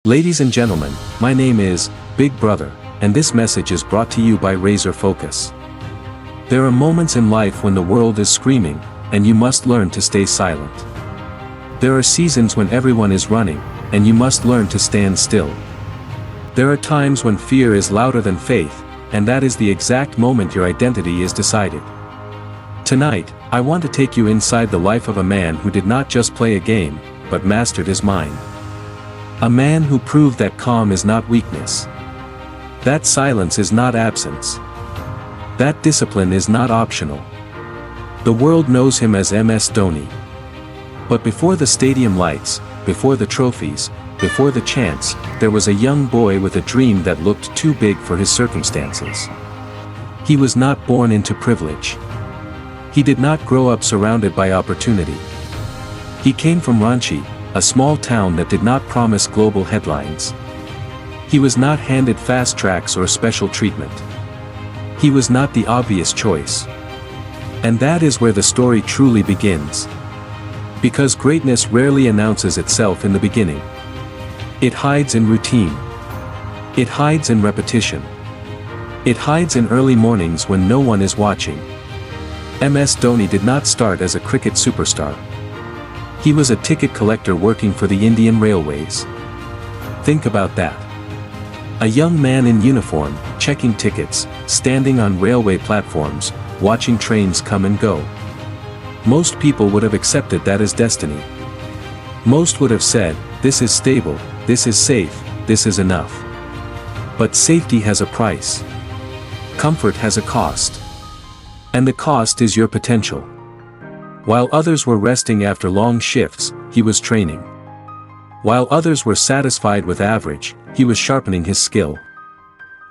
Ladies and gentlemen, my name is Big Brother, and this message is brought to you by Razor Focus. There are moments in life when the world is screaming, and you must learn to stay silent. There are seasons when everyone is running, and you must learn to stand still. There are times when fear is louder than faith, and that is the exact moment your identity is decided. Tonight, I want to take you inside the life of a man who did not just play a game, but mastered his mind. A man who proved that calm is not weakness. That silence is not absence. That discipline is not optional. The world knows him as MS Dhoni. But before the stadium lights, before the trophies, before the chants, there was a young boy with a dream that looked too big for his circumstances. He was not born into privilege. He did not grow up surrounded by opportunity. He came from Ranchi, a small town that did not promise global headlines. He was not handed fast tracks or special treatment. He was not the obvious choice. And that is where the story truly begins. Because greatness rarely announces itself in the beginning. It hides in routine. It hides in repetition. It hides in early mornings when no one is watching. MS Dhoni did not start as a cricket superstar. He was a ticket collector working for the Indian Railways. Think about that. A young man in uniform, checking tickets, standing on railway platforms, watching trains come and go. Most people would have accepted that as destiny. Most would have said, this is stable, this is safe, this is enough. But safety has a price. Comfort has a cost. And the cost is your potential. While others were resting after long shifts, he was training. While others were satisfied with average, he was sharpening his skill.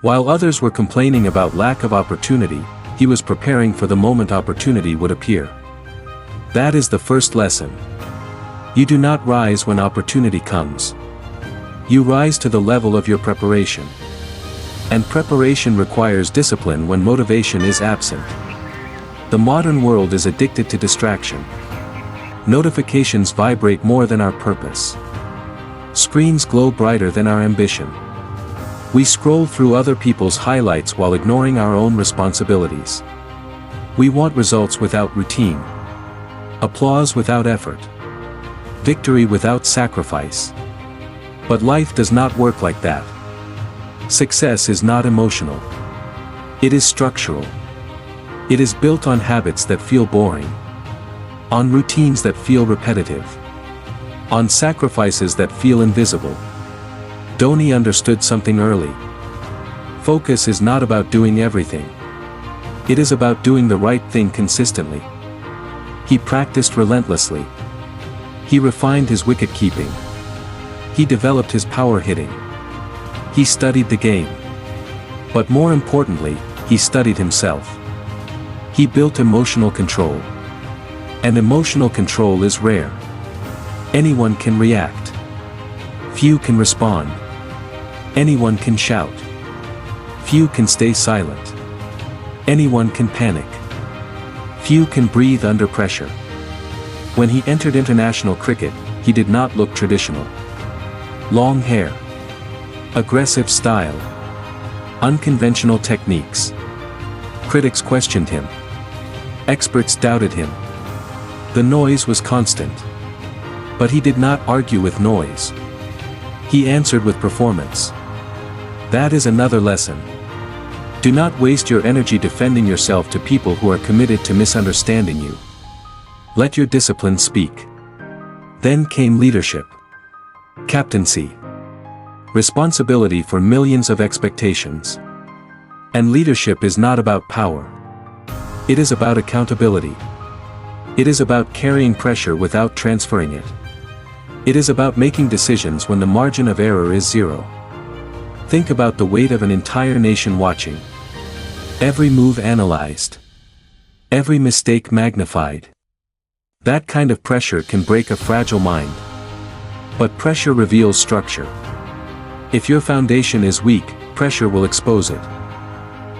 While others were complaining about lack of opportunity, he was preparing for the moment opportunity would appear. That is the first lesson. You do not rise when opportunity comes. You rise to the level of your preparation. And preparation requires discipline when motivation is absent. The modern world is addicted to distraction. Notifications vibrate more than our purpose. Screens glow brighter than our ambition. We scroll through other people's highlights while ignoring our own responsibilities. We want results without routine. Applause without effort. Victory without sacrifice. But life does not work like that. Success is not emotional. It is structural. It is built on habits that feel boring. On routines that feel repetitive. On sacrifices that feel invisible. Dhoni understood something early. Focus is not about doing everything. It is about doing the right thing consistently. He practiced relentlessly. He refined his wicket-keeping. He developed his power hitting. He studied the game. But more importantly, he studied himself. He built emotional control. And emotional control is rare. Anyone can react. Few can respond. Anyone can shout. Few can stay silent. Anyone can panic. Few can breathe under pressure. When he entered international cricket, he did not look traditional. Long hair. Aggressive style. Unconventional techniques. Critics questioned him. Experts doubted him. The noise was constant. But he did not argue with noise. He answered with performance. That is another lesson. Do not waste your energy defending yourself to people who are committed to misunderstanding you. Let your discipline speak. Then came leadership. Captaincy. Responsibility for millions of expectations. And leadership is not about power. It is about accountability. It is about carrying pressure without transferring it. It is about making decisions when the margin of error is zero. Think about the weight of an entire nation watching. Every move analyzed. Every mistake magnified. That kind of pressure can break a fragile mind. But pressure reveals structure. If your foundation is weak, pressure will expose it.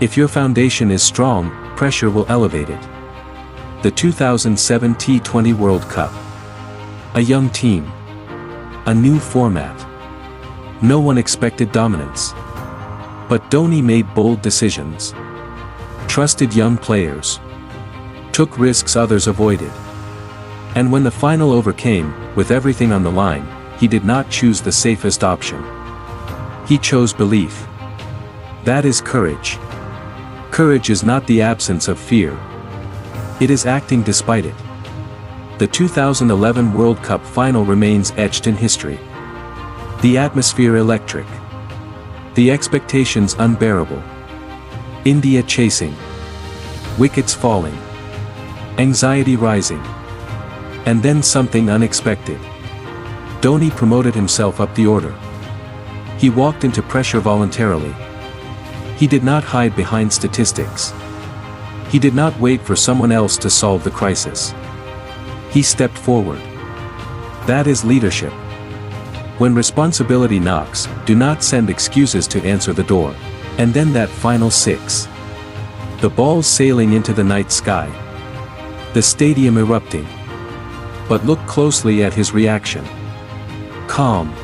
If your foundation is strong, pressure will elevate it. The 2007 T20 World Cup. A young team. A new format. No one expected dominance. But Dhoni made bold decisions. Trusted young players. Took risks others avoided. And when the final over came, with everything on the line, he did not choose the safest option. He chose belief. That is courage. Courage is not the absence of fear. It is acting despite it. The 2011 World Cup final remains etched in history. The atmosphere electric. The expectations unbearable. India chasing. Wickets falling. Anxiety rising. And then something unexpected. Dhoni promoted himself up the order. He walked into pressure voluntarily. He did not hide behind statistics. He did not wait for someone else to solve the crisis. He stepped forward. That is leadership. When responsibility knocks, do not send excuses to answer the door. And then that final six. The ball sailing into the night sky. The stadium erupting. But look closely at his reaction. Calm.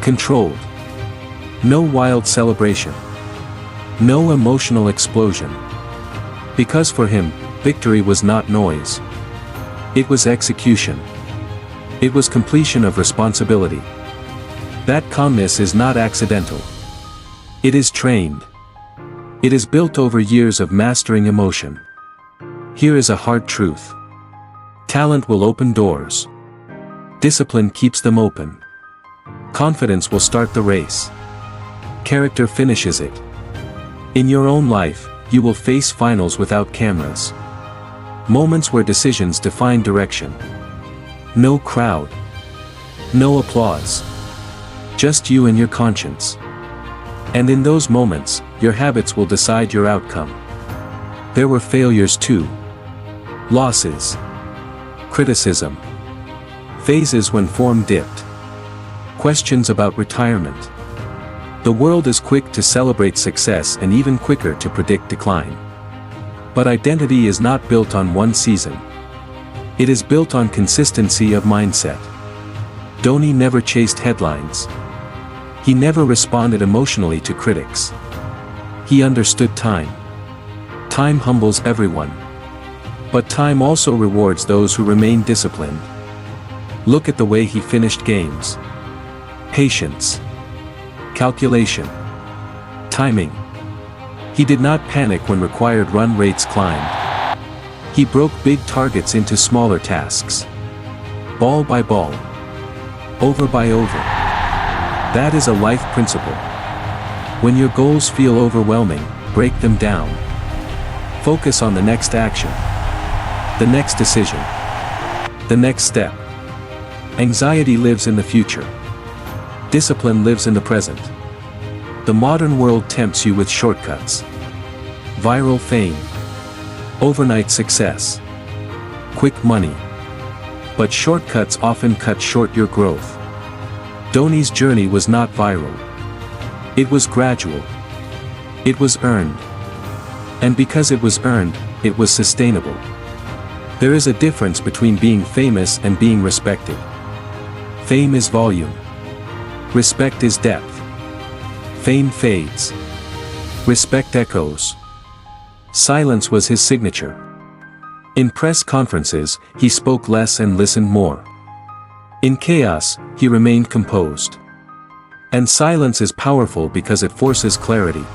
Controlled. No wild celebration. No emotional explosion. Because for him, victory was not noise. It was execution. It was completion of responsibility. That calmness is not accidental. It is trained. It is built over years of mastering emotion. Here is a hard truth. Talent will open doors. Discipline keeps them open. Confidence will start the race. Character finishes it. In your own life, you will face finals without cameras. Moments where decisions define direction. No crowd. No applause. Just you and your conscience. And in those moments, your habits will decide your outcome. There were failures too. Losses. Criticism. Phases when form dipped. Questions about retirement. The world is quick to celebrate success and even quicker to predict decline. But identity is not built on one season. It is built on consistency of mindset. Dhoni never chased headlines. He never responded emotionally to critics. He understood time. Time humbles everyone. But time also rewards those who remain disciplined. Look at the way he finished games. Patience. Calculation. Timing. He did not panic when required run rates climbed. He broke big targets into smaller tasks. Ball by ball. Over by over. That is a life principle. When your goals feel overwhelming, break them down. Focus on the next action. The next decision. The next step. Anxiety lives in the future. Discipline lives in the present. The modern world tempts you with shortcuts. Viral fame. Overnight success. Quick money. But shortcuts often cut short your growth. Dhoni's journey was not viral. It was gradual. It was earned. And because it was earned, it was sustainable. There is a difference between being famous and being respected. Fame is volume. Respect is depth. Fame fades. Respect echoes. Silence was his signature. In press conferences, he spoke less and listened more. In chaos, he remained composed. And silence is powerful because it forces clarity.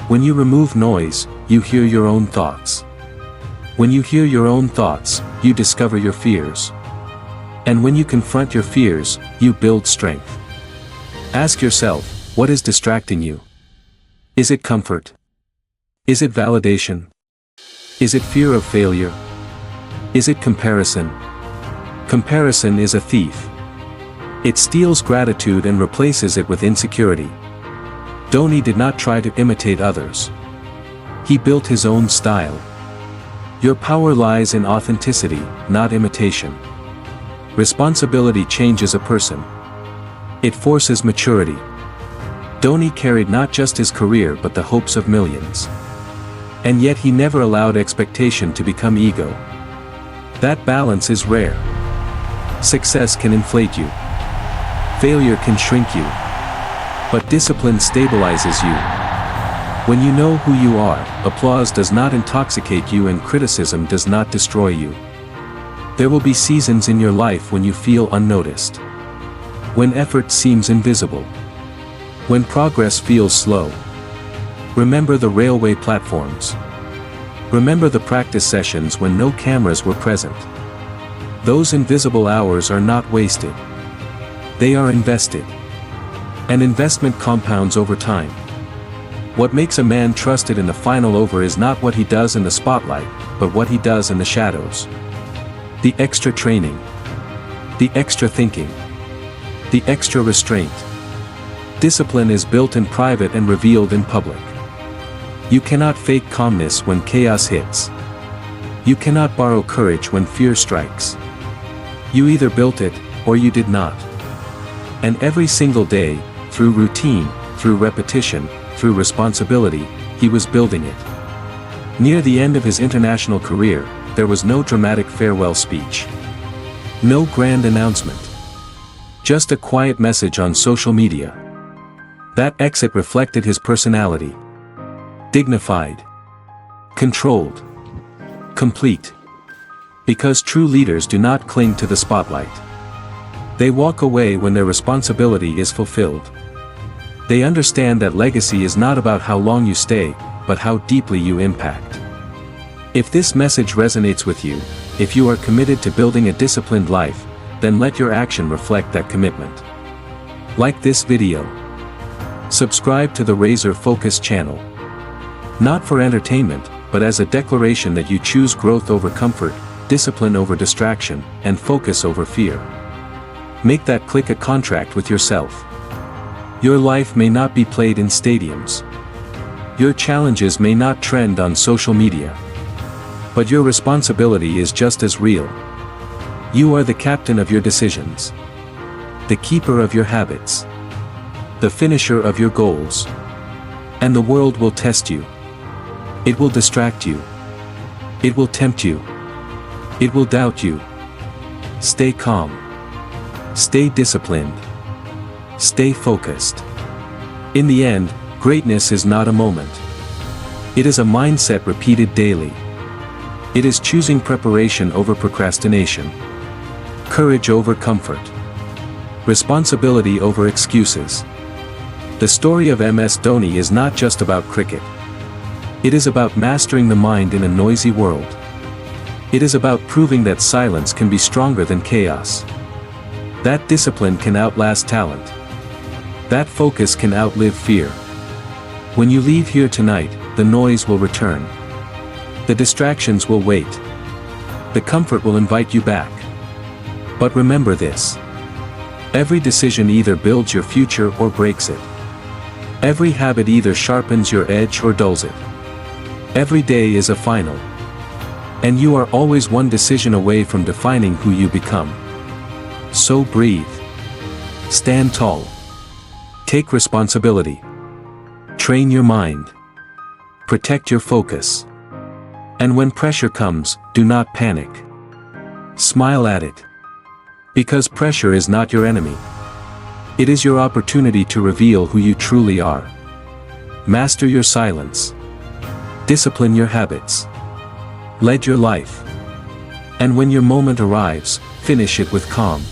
When you remove noise, you hear your own thoughts. When you hear your own thoughts, you discover your fears. And when you confront your fears, you build strength. Ask yourself, what is distracting you? Is it comfort? Is it validation? Is it fear of failure? Is it comparison? Comparison is a thief. It steals gratitude and replaces it with insecurity. Dhoni did not try to imitate others. He built his own style. Your power lies in authenticity, not imitation. Responsibility changes a person. It forces maturity. Dhoni carried not just his career but the hopes of millions. And yet he never allowed expectation to become ego. That balance is rare. Success can inflate you. Failure can shrink you. But discipline stabilizes you. When you know who you are, applause does not intoxicate you and criticism does not destroy you. There will be seasons in your life when you feel unnoticed. When effort seems invisible. When progress feels slow. Remember the railway platforms. Remember the practice sessions when no cameras were present. Those invisible hours are not wasted. They are invested. An investment compounds over time. What makes a man trusted in the final over is not what he does in the spotlight, but what he does in the shadows. The extra training. The extra thinking. The extra restraint. Discipline is built in private and revealed in public. You cannot fake calmness when chaos hits. You cannot borrow courage when fear strikes. You either built it, or you did not. And every single day, through routine, through repetition, through responsibility, he was building it. Near the end of his international career, there was no dramatic farewell speech. No grand announcement. Just a quiet message on social media. That exit reflected his personality. Dignified. Controlled. Complete. Because true leaders do not cling to the spotlight. They walk away when their responsibility is fulfilled. They understand that legacy is not about how long you stay, but how deeply you impact. If this message resonates with you, if you are committed to building a disciplined life, then let your action reflect that commitment. Like this video. Subscribe to the Razor Focus channel. Not for entertainment, but as a declaration that you choose growth over comfort, discipline over distraction, and focus over fear. Make that click a contract with yourself. Your life may not be played in stadiums. Your challenges may not trend on social media. But your responsibility is just as real. You are the captain of your decisions. The keeper of your habits. The finisher of your goals. And the world will test you. It will distract you. It will tempt you. It will doubt you. Stay calm. Stay disciplined. Stay focused. In the end, greatness is not a moment. It is a mindset repeated daily. It is choosing preparation over procrastination. Courage over comfort. Responsibility over excuses. The story of MS Dhoni is not just about cricket. It is about mastering the mind in a noisy world. It is about proving that silence can be stronger than chaos. That discipline can outlast talent. That focus can outlive fear. When you leave here tonight, the noise will return. The distractions will wait. The comfort will invite you back. But remember this. Every decision either builds your future or breaks it. Every habit either sharpens your edge or dulls it. Every day is a final. And you are always one decision away from defining who you become. So breathe. Stand tall. Take responsibility. Train your mind. Protect your focus. And when pressure comes, do not panic. Smile at it. Because pressure is not your enemy. It is your opportunity to reveal who you truly are. Master your silence. Discipline your habits. Lead your life. And when your moment arrives, finish it with calm.